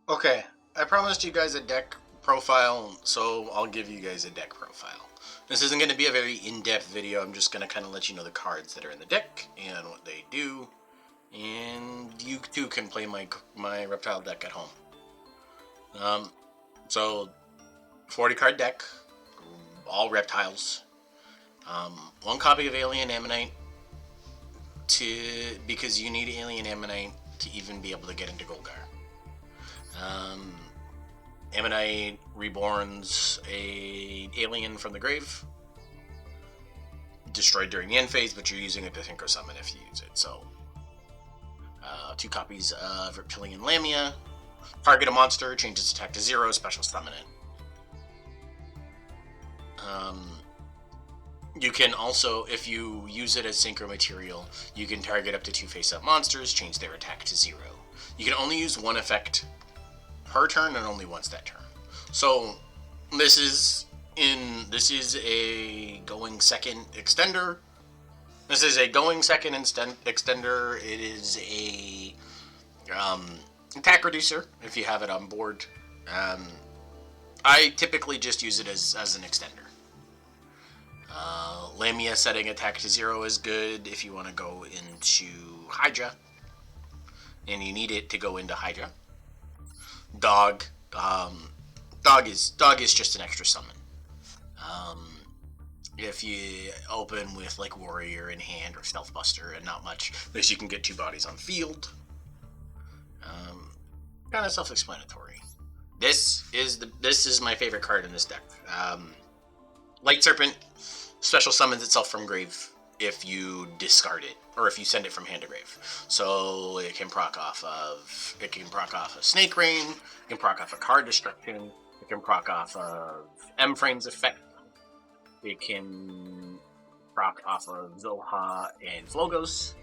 Okay, I promised you guys a deck profile, so I'll give you guys a deck profile. This isn't going to be a very in-depth video, I'm just going to kind of let you know the cards that are in the deck and what they do, and you too can play my Reptile deck at home. So 40 card deck, all reptiles, one copy of Alien Ammonite, because you need Alien Ammonite to even be able to get into Gol'gar. Ammonite reborns a alien from the grave, destroyed during the end phase, but you're using it to synchro summon if you use it. So, 2 copies of Reptilianne Lamia. Target a monster, change its attack to 0, special summon it. You can also, if you use it as synchro material, you can target up to 2 face-up monsters, change their attack to 0. You can only use one effect per turn and only once that turn. So this is a going second extender. This is a going second extender. It is a attack reducer if you have it on board. I typically just use it as an extender. Lamia setting attack to 0 is good if you want to go into Hydra, and you need it to go into Hydra. Dog is just an extra summon. If you open with like Warrior in hand or Stealthbuster and not much, at least you can get 2 bodies on field. Kind of self-explanatory. This is my favorite card in this deck. Lightserpent special summons itself from grave if you discard it, or if you send it from hand to grave. So it can proc off a Snake Rain, it can proc off a card destruction, it can proc off of M-Frame's effect, it can proc off of Zohah and Flogos.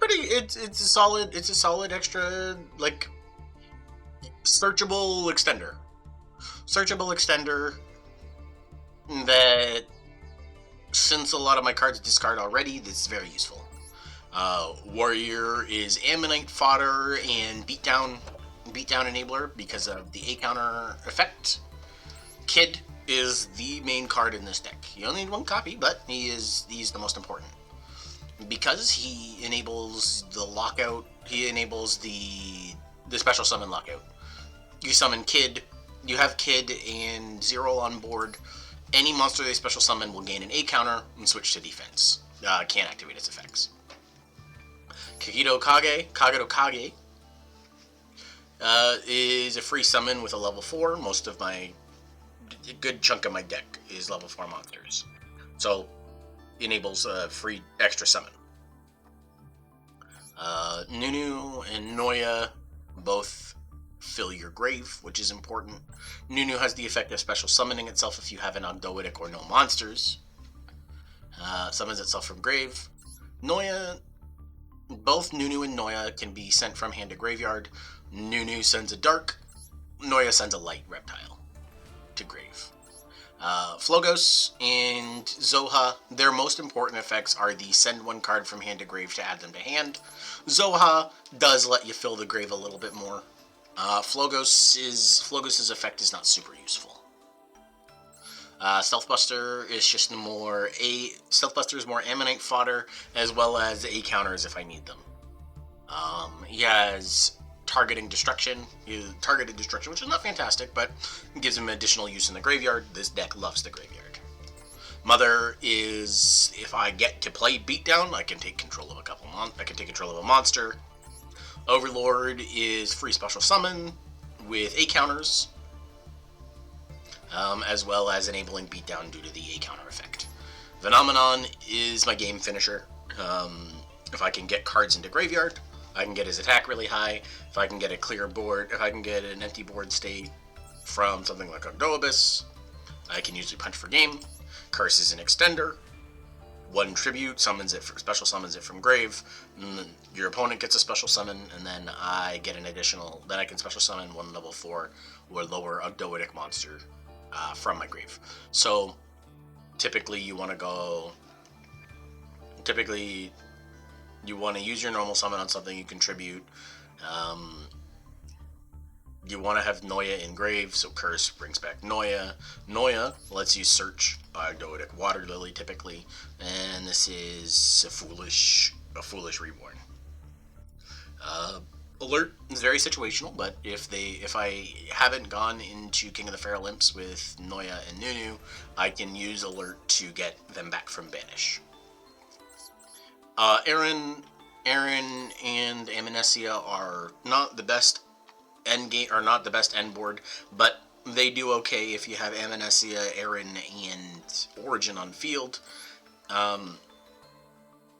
It's a solid extra, like, searchable extender that, since a lot of my cards discard already, this is very useful. Warrior is Ammonite fodder and beatdown enabler because of the A counter effect. Kid is the main card in this deck. You only need 1 copy, but he's the most important because he enables the lockout. He enables the special summon lockout. You summon Kid. You have Kid and 0 on board. Any monster they special summon will gain an A counter and switch to defense. Can't activate its effects. Kagetokage is a free summon with a level 4. A good chunk of my deck is level 4 monsters. So, enables a free extra summon. Nunu and Nauya both fill your grave, which is important. Nunu has the effect of special summoning itself if you have an Ogdoadic or no monsters. Summons itself from grave. Nauya, both Nunu and Nauya can be sent from hand to graveyard. Nunu sends a dark, Nauya sends a light reptile to grave. Flogos and Zohah, their most important effects are the send 1 card from hand to grave to add them to hand. Zohah does let you fill the grave a little bit more. Flogos's effect is not super useful. Stealthbuster is just Stealthbuster is more Ammonite fodder, as well as A counters if I need them. He has targeted destruction, which is not fantastic, but gives him additional use in the graveyard. This deck loves the graveyard. Mother is, if I get to play beatdown, I can take control of a monster. Overlord is free special summon with A counters, as well as enabling beatdown due to the A counter effect. Vennominon is my game finisher. If I can get cards into graveyard, I can get his attack really high. If I can get a clear board, if I can get an empty board state from something like Ogdoabyss, I can usually punch for game. Keurse is an extender. 1 tribute, special summons it from grave, and your opponent gets a special summon, and then I get an additional, then I can special summon 1 level 4 or lower Ogdoadic monster from my grave. So typically you want to use your normal summon on something you contribute, You want to have Nauya in grave, so Keurse brings back Nauya. Nauya lets you search Ogdoadic Water Lily typically, and this is a foolish reborn. Alertt is very situational, but if I haven't gone into King of the Feral Imps with Nauya and Nunu, I can use Alertt to get them back from banish. Aron and Amunessia are not the best end game, or not the best end board, but they do okay if you have Amunessia, Aron, and Origin on field.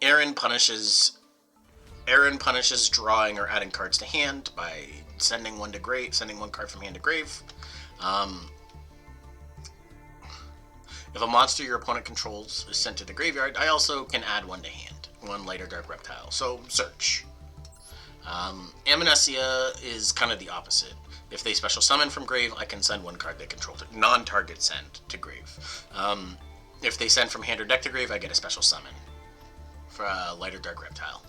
Aron punishes drawing or adding cards to hand by sending one card from hand to grave. If a monster your opponent controls is sent to the graveyard, I also can add one to hand, one light or dark reptile. So search. Amunessia is kind of the opposite. If they special summon from grave, I can send one card they control to non-target send to grave. If they send from hand or deck to grave, I get a special summon for a light or dark reptile.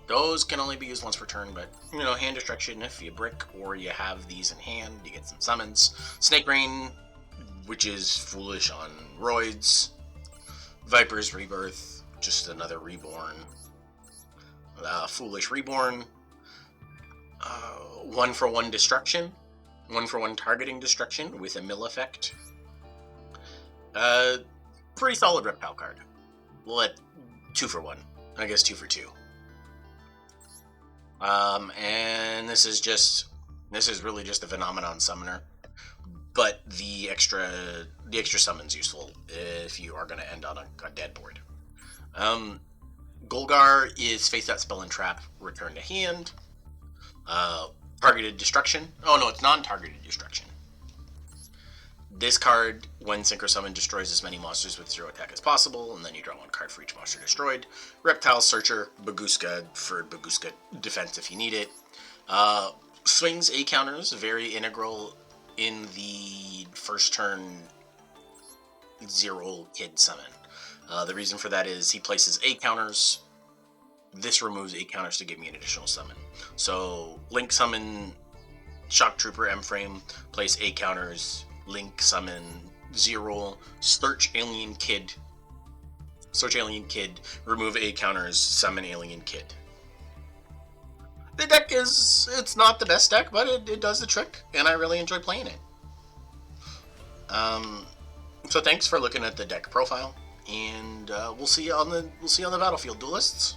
Those can only be used once per turn, but, hand destruction, if you brick or you have these in hand, you get some summons. Snake Rain, which is foolish on roids. Viper's Rebirth, just another reborn. Foolish Reborn. 1-for-1 destruction. 1-for-1 targeting destruction with a mill effect. Pretty solid reptile card. We'll let 2-for-1. I guess 2-for-2. And this is really just a Vennominon summoner. But the extra summon's useful if you are going to end on a dead board. Gol'gar is face that spell and trap, return to hand. Targeted destruction. Oh no, it's non-targeted destruction. This card, when Synchro Summon, destroys as many monsters with 0 attack as possible, and then you draw 1 card for each monster destroyed. Reptile Searcher, Bagooska for Bagooska defense if you need it. Swings A counters, very integral in the first turn 0 kid summon. The reason for that is he places A counters. This removes A counters to give me an additional summon. So Link summon Shocktrooper M-Frame, place A counters, Link summon 0, search Alien Kid, remove A counters, summon Alien Kid. The deck it's not the best deck, but it does the trick, and I really enjoy playing it. So thanks for looking at the deck profile, and we'll see you on the battlefield, duelists.